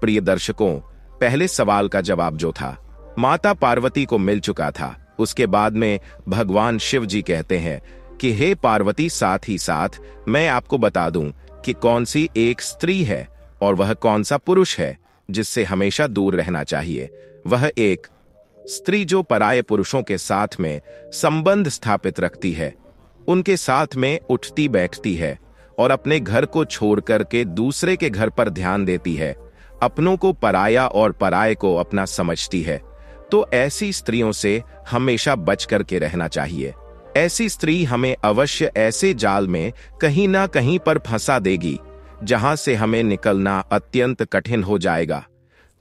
प्रिय दर्शकों, पहले सवाल का जवाब जो था माता पार्वती को मिल चुका था। उसके बाद में भगवान शिव जी कहते हैं कि हे पार्वती, साथ ही साथ मैं आपको बता दूं कि कौन सी एक स्त्री है और वह कौन सा पुरुष है। जिससे हमेशा दूर रहना चाहिए, वह एक स्त्री जो पराये पुरुषों के साथ में संबंध स्थापित रखती है, उनके साथ में उठती बैठती है और अपने घर को छोड़ करके दूसरे के घर पर ध्यान देती है, अपनों को पराया और पराये को अपना समझती है, तो ऐसी स्त्रियों से हमेशा बच करके रहना चाहिए। ऐसी स्त्री हमें अवश्य ऐसे जाल में कहीं ना कहीं पर फंसा देगी जहां से हमें निकलना अत्यंत कठिन हो जाएगा।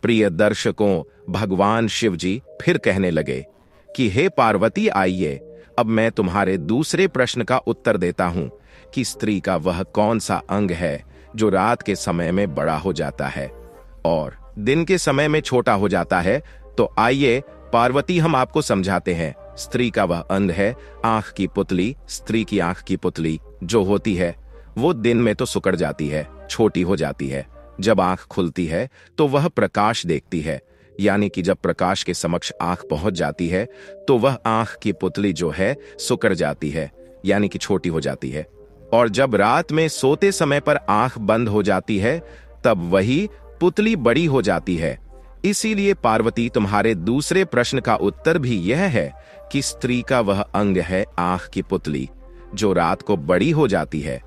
प्रिय दर्शकों, भगवान शिव जी फिर कहने लगे कि हे पार्वती, आइए अब मैं तुम्हारे दूसरे प्रश्न का उत्तर देता हूं कि स्त्री का वह कौन सा अंग है जो रात के समय में बड़ा हो जाता है और दिन के समय में छोटा हो जाता है। तो आइए पार्वती, हम आपको समझाते हैं। स्त्री का वह अंग है आंख की पुतली। स्त्री की आंख की पुतली जो होती है वो दिन में तो सिकुड़ जाती है, छोटी हो जाती है। जब आंख खुलती है तो वह प्रकाश देखती है, यानी कि जब प्रकाश के समक्ष आंख पहुंच जाती है तो वह आंख की पुतली जो है सिकुड़ जाती है, यानी कि छोटी हो जाती है। और जब रात में सोते समय पर आंख बंद हो जाती है तब वही पुतली बड़ी हो जाती है। इसीलिए पार्वती, तुम्हारे दूसरे प्रश्न का उत्तर भी यह है कि स्त्री का वह अंग है आंख की पुतली जो रात को बड़ी हो जाती है,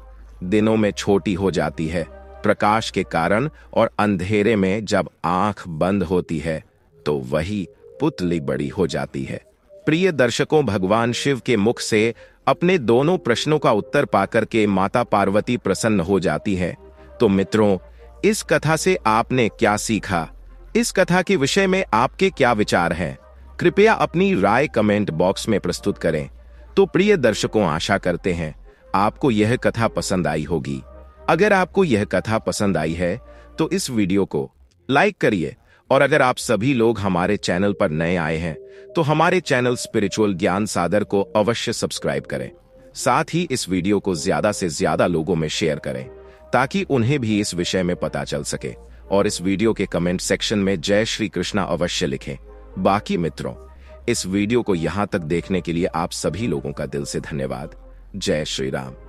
दिनों में छोटी हो जाती है प्रकाश के कारण, और अंधेरे में जब आंख बंद होती है तो वही पुतली बड़ी हो जाती है। प्रिय दर्शकों, भगवान शिव के मुख से अपने दोनों प्रश्नों का उत्तर पाकर के माता पार्वती प्रसन्न हो जाती है। तो मित्रों, इस कथा से आपने क्या सीखा? इस कथा के विषय में आपके क्या विचार हैं? कृपया अपनी राय कमेंट बॉक्स में प्रस्तुत करें। तो प्रिय दर्शकों, आशा करते हैं आपको यह कथा पसंद आई होगी। अगर आपको यह कथा पसंद आई है तो इस वीडियो को लाइक करिए, और अगर आप सभी लोग हमारे चैनल पर नए आए हैं तो हमारे चैनल स्पिरिचुअल ज्ञान सागर को अवश्य सब्सक्राइब करें। साथ ही इस वीडियो को ज्यादा से ज्यादा लोगों में शेयर करें ताकि उन्हें भी इस विषय में पता चल सके, और इस वीडियो के कमेंट सेक्शन में जय श्री कृष्णा अवश्य लिखें। बाकी मित्रों, इस वीडियो को यहां तक देखने के लिए आप सभी लोगों का दिल से धन्यवाद। जय श्री राम।